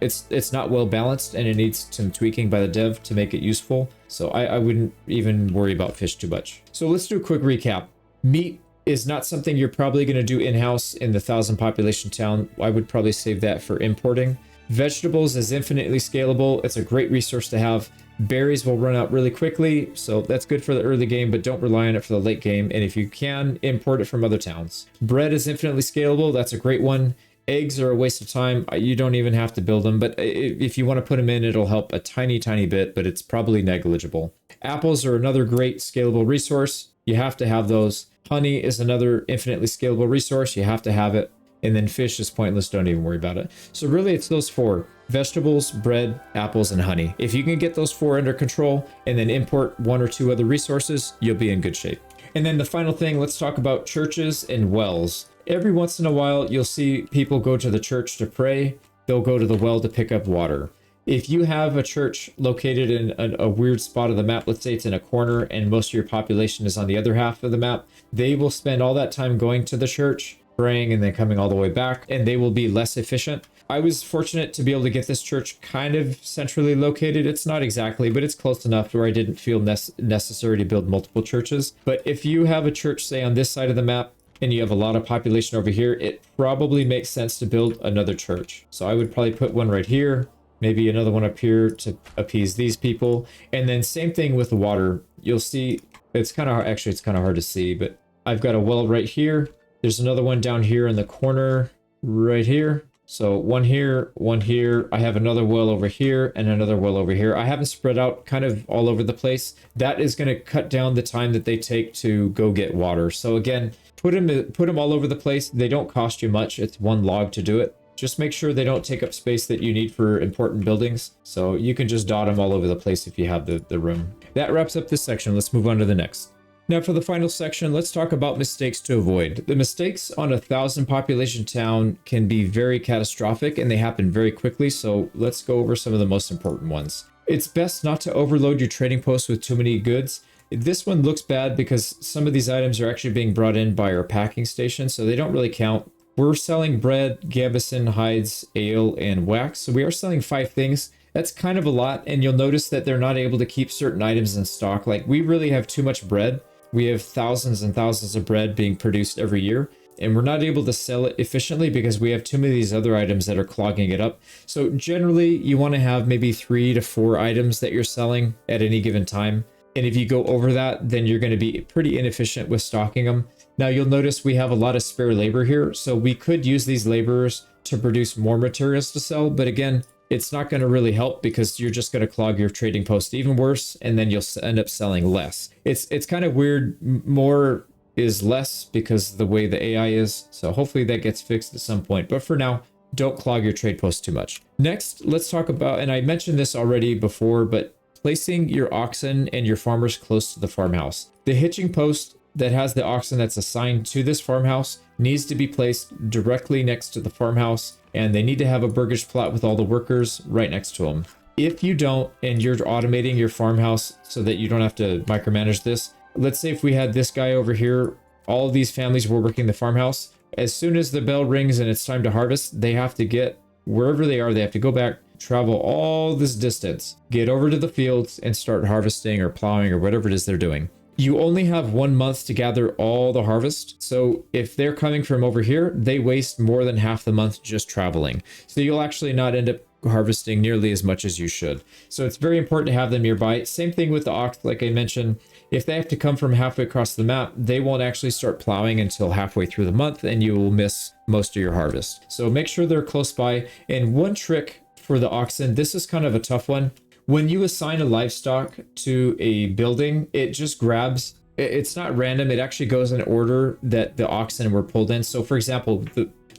it's not well balanced, and it needs some tweaking by the dev to make it useful. So I wouldn't even worry about fish too much. So let's do a quick recap. Meat is not something you're probably going to do in-house in the 1,000 population town. I would probably save that for importing. Vegetables is infinitely scalable. It's a great resource to have. Berries will run out really quickly, so that's good for the early game, but don't rely on it for the late game. And if you can, import it from other towns. Bread is infinitely scalable. That's a great one. Eggs are a waste of time. You don't even have to build them, but if you want to put them in, it'll help a tiny, tiny bit, but it's probably negligible. Apples are another great scalable resource. You have to have those. Honey is another infinitely scalable resource. You have to have it. And then fish is pointless. Don't even worry about it. So really it's those four: vegetables, bread, apples, and honey. If you can get those four under control and then import one or two other resources, you'll be in good shape. And then the final thing, let's talk about churches and wells. Every once in a while, you'll see people go to the church to pray. They'll go to the well to pick up water. If you have a church located in a weird spot of the map, let's say it's in a corner and most of your population is on the other half of the map, they will spend all that time going to the church, praying, and then coming all the way back, and they will be less efficient. I was fortunate to be able to get this church kind of centrally located. It's not exactly, but it's close enough where I didn't feel necessary to build multiple churches. But if you have a church, say, on this side of the map, and you have a lot of population over here, it probably makes sense to build another church. So I would probably put one right here, maybe another one up here to appease these people. And then same thing with the water. You'll see, it's kind of hard to see, but I've got a well right here. There's another one down here in the corner right here. So one here, one here. I have another well over here and another well over here. I have them spread out kind of all over the place. That is going to cut down the time that they take to go get water. So again, put them all over the place. They don't cost you much. It's one log to do it. Just make sure they don't take up space that you need for important buildings. So you can just dot them all over the place if you have the room. That wraps up this section. Let's move on to the next. Now for the final section, let's talk about mistakes to avoid. The mistakes on a 1,000 population town can be very catastrophic and they happen very quickly. So let's go over some of the most important ones. It's best not to overload your trading posts with too many goods. This one looks bad because some of these items are actually being brought in by our packing station, so they don't really count. We're selling bread, gambeson, hides, ale, and wax. So we are selling 5 things. That's kind of a lot, and you'll notice that they're not able to keep certain items in stock. Like, we really have too much bread. We have thousands and thousands of bread being produced every year, and we're not able to sell it efficiently because we have too many of these other items that are clogging it up. So generally, you want to have maybe 3 to 4 items that you're selling at any given time. And if you go over that, then you're going to be pretty inefficient with stocking them. Now you'll notice we have a lot of spare labor here, so we could use these laborers to produce more materials to sell. But again, it's not going to really help because you're just going to clog your trading post even worse, and then you'll end up selling less. It's kind of weird. More is less because of the way the AI is. So hopefully that gets fixed at some point. But for now, don't clog your trade post too much. Next, let's talk about, and I mentioned this already before, but placing your oxen and your farmers close to the farmhouse. The hitching post that has the oxen that's assigned to this farmhouse needs to be placed directly next to the farmhouse, and they need to have a burgage plot with all the workers right next to them. If you don't, and you're automating your farmhouse so that you don't have to micromanage this, let's say if we had this guy over here, all of these families were working the farmhouse. As soon as the bell rings and it's time to harvest, they have to get wherever they are, they have to go back, travel all this distance, get over to the fields and start harvesting or plowing or whatever it is they're doing. You only have 1 month to gather all the harvest. So if they're coming from over here, they waste more than half the month just traveling. So you'll actually not end up harvesting nearly as much as you should. So it's very important to have them nearby. Same thing with the ox, like I mentioned. If they have to come from halfway across the map, they won't actually start plowing until halfway through the month, and you will miss most of your harvest. So make sure they're close by. And one trick for the oxen, this is kind of a tough one. When you assign a livestock to a building, it just grabs, it's not random, it actually goes in order that the oxen were pulled in. So for example,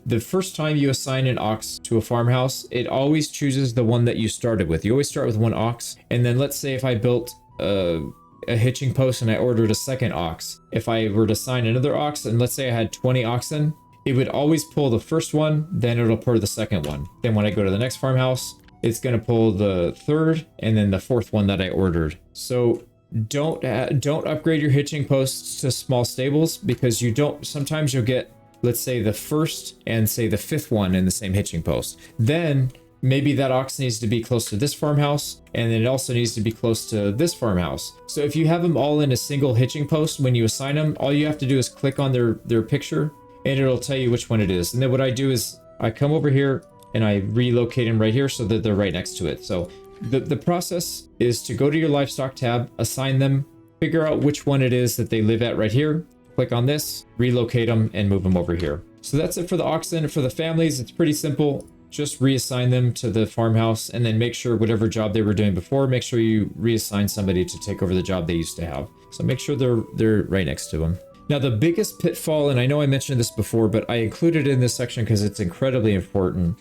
the first time you assign an ox to a farmhouse, it always chooses the one that you started with. You always start with 1 ox, and then let's say if I built a hitching post and I ordered a second ox, if I were to assign another ox, and let's say I had 20 oxen, it would always pull the first one, then it'll pull the second one. Then when I go to the next farmhouse, it's going to pull the third and then the 4th one that I ordered. So don't upgrade your hitching posts to small stables, because you don't, sometimes you'll get, let's say, the first and say the fifth one in the same hitching post. Then maybe that ox needs to be close to this farmhouse, and then it also needs to be close to this farmhouse. So if you have them all in a single hitching post, when you assign them, all you have to do is click on their picture and it'll tell you which one it is. And then what I do is I come over here and I relocate them right here so that they're right next to it. So the process is to go to your livestock tab, assign them, figure out which one it is that they live at right here, click on this, relocate them, and move them over here. So that's it for the oxen. For the families, it's pretty simple. Just reassign them to the farmhouse, and then make sure whatever job they were doing before, make sure you reassign somebody to take over the job they used to have. So make sure they're right next to them. Now, the biggest pitfall, and I know I mentioned this before, but I included it in this section because it's incredibly important.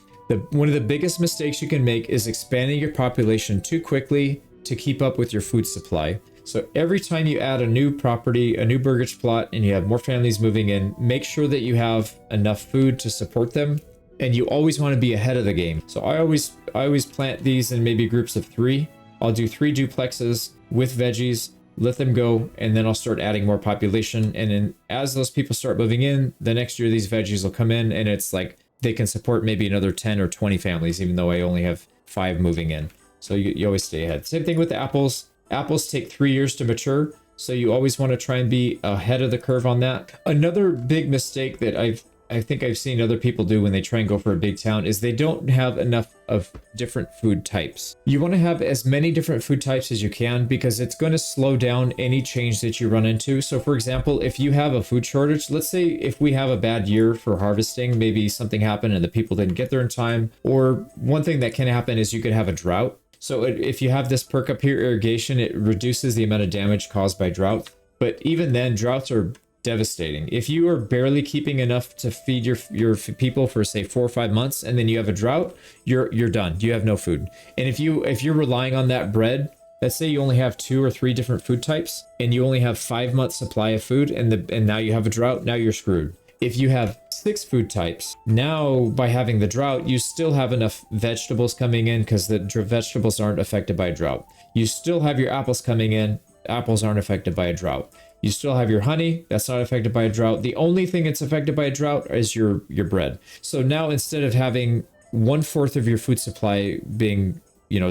One of the biggest mistakes you can make is expanding your population too quickly to keep up with your food supply. So every time you add a new property, a new burgage plot, and you have more families moving in, make sure that you have enough food to support them. And you always want to be ahead of the game. So I always plant these in maybe groups of 3. I'll do 3 duplexes with veggies, let them go, and then I'll start adding more population. And then as those people start moving in, the next year these veggies will come in, and it's like they can support maybe another 10 or 20 families, even though I only have 5 moving in. So you always stay ahead. Same thing with the apples. Apples take 3 years to mature, so you always want to try and be ahead of the curve on that. Another big mistake that I think I've seen other people do when they try and go for a big town is they don't have enough of different food types. You want to have as many different food types as you can, because it's going to slow down any change that you run into. So for example, if you have a food shortage, let's say if we have a bad year for harvesting, maybe something happened and the people didn't get there in time, or one thing that can happen is you could have a drought. So if you have this perk up here, irrigation, it reduces the amount of damage caused by drought. But even then, droughts are devastating. If you are barely keeping enough to feed your people for say 4 or 5 months, and then you have a drought, you're done. You have no food. And if you're relying on that bread, let's say you only have 2 or 3 different food types, and you only have 5 months supply of food, and now you have a drought, now you're screwed. If you have 6 food types, now by having the drought, you still have enough vegetables coming in, because the vegetables aren't affected by a drought. You still have your apples coming in. Apples aren't affected by a drought. You still have your honey, that's not affected by a drought. The only thing that's affected by a drought is your bread. So now instead of having 1/4 of your food supply being,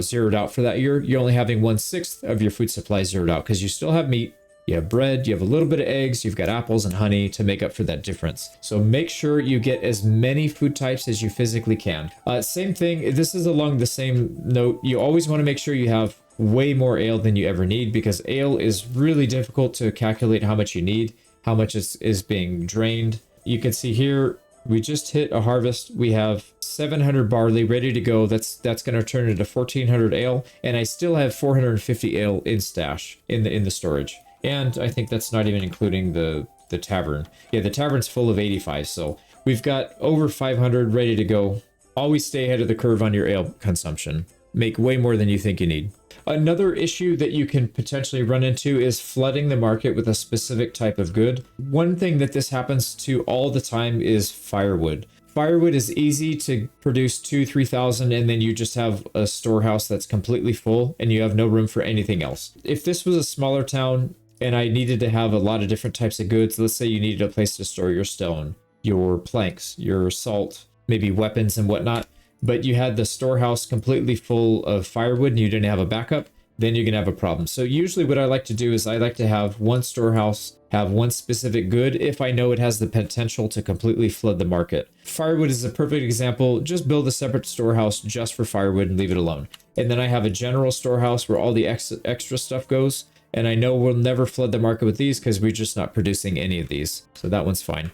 zeroed out for that year, you're only having 1/6 of your food supply zeroed out, because you still have meat, you have bread, you have a little bit of eggs, you've got apples and honey to make up for that difference. So make sure you get as many food types as you physically can. Same thing, this is along the same note. You always want to make sure you have way more ale than you ever need, because ale is really difficult to calculate how much you need, how much is being drained. You can see here, we just hit a harvest. We have 700 barley ready to go. That's going to turn into 1400 ale, and I still have 450 ale in stash in the storage. And I think that's not even including the tavern. Yeah, the tavern's full of 85, so we've got over 500 ready to go. Always stay ahead of the curve on your ale consumption. Make way more than you think you need. Another issue that you can potentially run into is flooding the market with a specific type of good. One thing that this happens to all the time is firewood. Firewood is easy to produce 2,000-3,000, and then you just have a storehouse that's completely full and you have no room for anything else. If this was a smaller town and I needed to have a lot of different types of goods, let's say you needed a place to store your stone, your planks, your salt, maybe weapons and whatnot, but you had the storehouse completely full of firewood and you didn't have a backup, then you're going to have a problem. So usually what I like to do is I like to have one storehouse, have one specific good if I know it has the potential to completely flood the market. Firewood is a perfect example. Just build a separate storehouse just for firewood and leave it alone. And then I have a general storehouse where all the extra stuff goes. And I know we'll never flood the market with these because we're just not producing any of these. So that one's fine.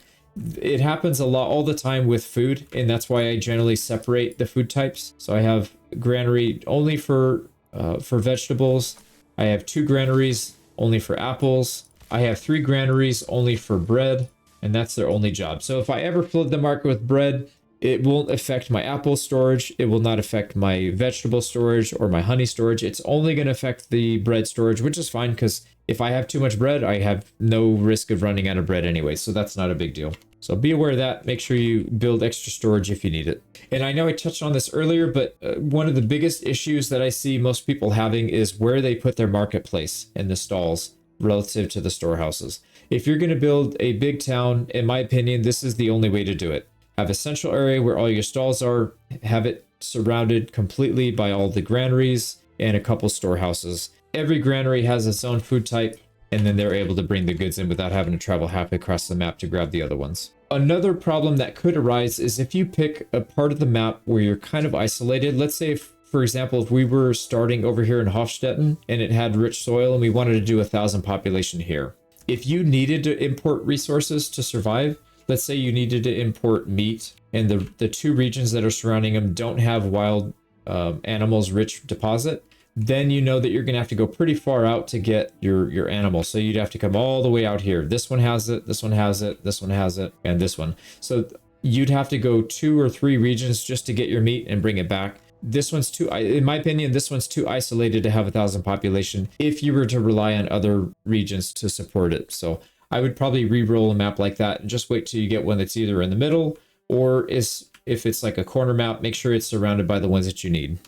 It happens a lot all the time with food, and that's why I generally separate the food types. So I have granary only for vegetables. I have 2 granaries only for apples. I have 3 granaries only for bread, and that's their only job. So if I ever flood the market with bread, it won't affect my apple storage. It will not affect my vegetable storage or my honey storage. It's only going to affect the bread storage, which is fine because if I have too much bread, I have no risk of running out of bread anyway. So that's not a big deal. So be aware of that. Make sure you build extra storage if you need it. And I know I touched on this earlier, but one of the biggest issues that I see most people having is where they put their marketplace in the stalls relative to the storehouses. If you're going to build a big town, in my opinion, this is the only way to do it. Have a central area where all your stalls are, have it surrounded completely by all the granaries and a couple storehouses. Every granary has its own food type, and then they're able to bring the goods in without having to travel half across the map to grab the other ones. Another problem that could arise is if you pick a part of the map where you're kind of isolated. Let's say, for example, if we were starting over here in Hofstetten and it had rich soil and we wanted to do 1,000 population here. If you needed to import resources to survive, let's say you needed to import meat and the two regions that are surrounding them don't have wild animals rich deposit, then you know that you're going to have to go pretty far out to get your animal. So you'd have to come all the way out here. This one has it, this one has it, this one has it, and this one. So you'd have to go 2 or 3 regions just to get your meat and bring it back. This one's too, in my opinion, this one's too isolated to have 1,000 population if you were to rely on other regions to support it. So I would probably re-roll a map like that and just wait till you get one that's either in the middle or if it's like a corner map, make sure it's surrounded by the ones that you need.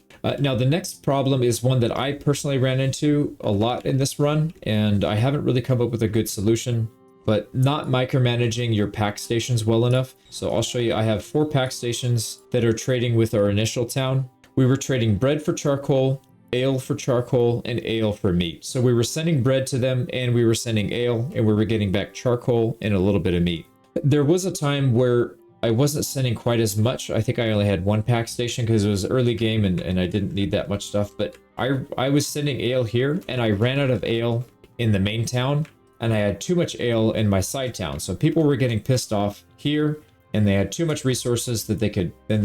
Now, the next problem is one that I personally ran into a lot in this run, and I haven't really come up with a good solution, but not micromanaging your pack stations well enough. So I'll show you, I have 4 pack stations that are trading with our initial town. We were trading bread for charcoal, ale for charcoal, and ale for meat. So we were sending bread to them, and we were sending ale, and we were getting back charcoal and a little bit of meat. There was a time where I wasn't sending quite as much. I think I only had 1 pack station because it was early game and I didn't need that much stuff. But I was sending ale here and I ran out of ale in the main town and I had too much ale in my side town. So people were getting pissed off here and they had too much resources that they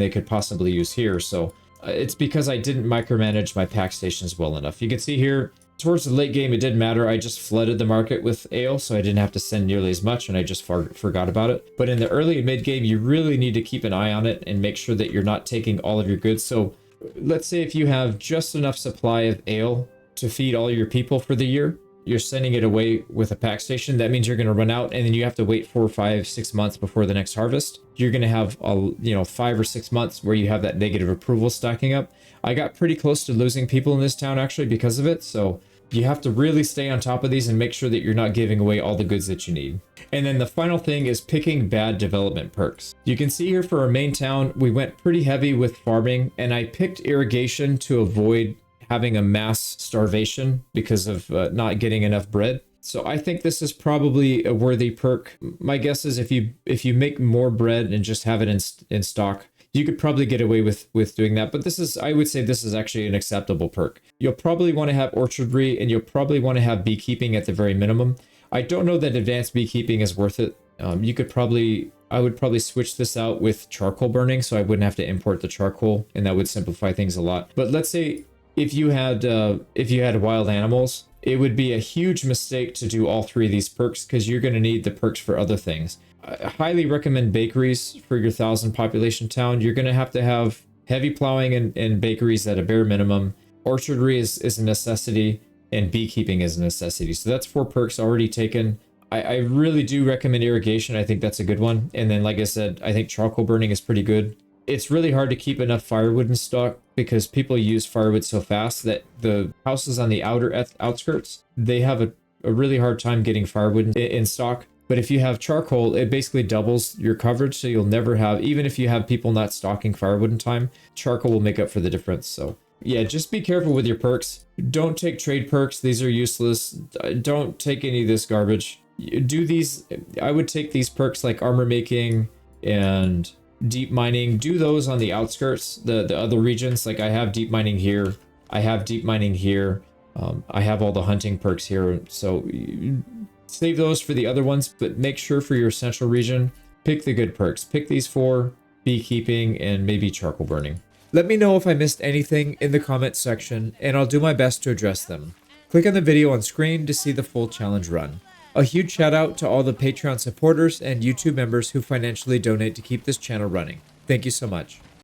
could possibly use here. So it's because I didn't micromanage my pack stations well enough. You can see here, towards the late game, it didn't matter. I just flooded the market with ale, so I didn't have to send nearly as much, and I just forgot about it. But in the early and mid game, you really need to keep an eye on it and make sure that you're not taking all of your goods. So let's say if you have just enough supply of ale to feed all your people for the year, you're sending it away with a pack station. That means you're going to run out, and then you have to wait 4, 5, 6 months before the next harvest. You're going to have 5 or 6 months where you have that negative approval stacking up. I got pretty close to losing people in this town actually because of it. So you have to really stay on top of these and make sure that you're not giving away all the goods that you need. And then the final thing is picking bad development perks. You can see here for our main town, we went pretty heavy with farming, and I picked irrigation to avoid having a mass starvation because of not getting enough bread. So I think this is probably a worthy perk. My guess is if you make more bread and just have it in stock, you could probably get away with doing that. But I would say this is actually an acceptable perk. You'll probably want to have orchardry and you'll probably want to have beekeeping at the very minimum. I don't know that advanced beekeeping is worth it. I would probably switch this out with charcoal burning so I wouldn't have to import the charcoal, and that would simplify things a lot. But let's say if you had wild animals, it would be a huge mistake to do all 3 of these perks because you're going to need the perks for other things. I highly recommend bakeries for your 1,000 population town. You're going to have heavy plowing and bakeries at a bare minimum. Orchardry is a necessity, and beekeeping is a necessity. So that's 4 perks already taken. I really do recommend irrigation. I think that's a good one. And then, like I said, I think charcoal burning is pretty good. It's really hard to keep enough firewood in stock because people use firewood so fast that the houses on the outskirts, they have a really hard time getting firewood in stock. But if you have charcoal, it basically doubles your coverage. So you'll never have, even if you have people not stocking firewood in time, charcoal will make up for the difference. So yeah, just be careful with your perks. Don't take trade perks. These are useless. Don't take any of this garbage. Do these, I would take these perks like armor making and deep mining. Do those on the outskirts, the other regions. Like I have deep mining here. I have deep mining here. I have all the hunting perks here. So save those for the other ones, but make sure for your central region, pick the good perks. Pick these 4, beekeeping and maybe charcoal burning. Let me know if I missed anything in the comments section, and I'll do my best to address them. Click on the video on screen to see the full challenge run. A huge shout out to all the Patreon supporters and YouTube members who financially donate to keep this channel running. Thank you so much.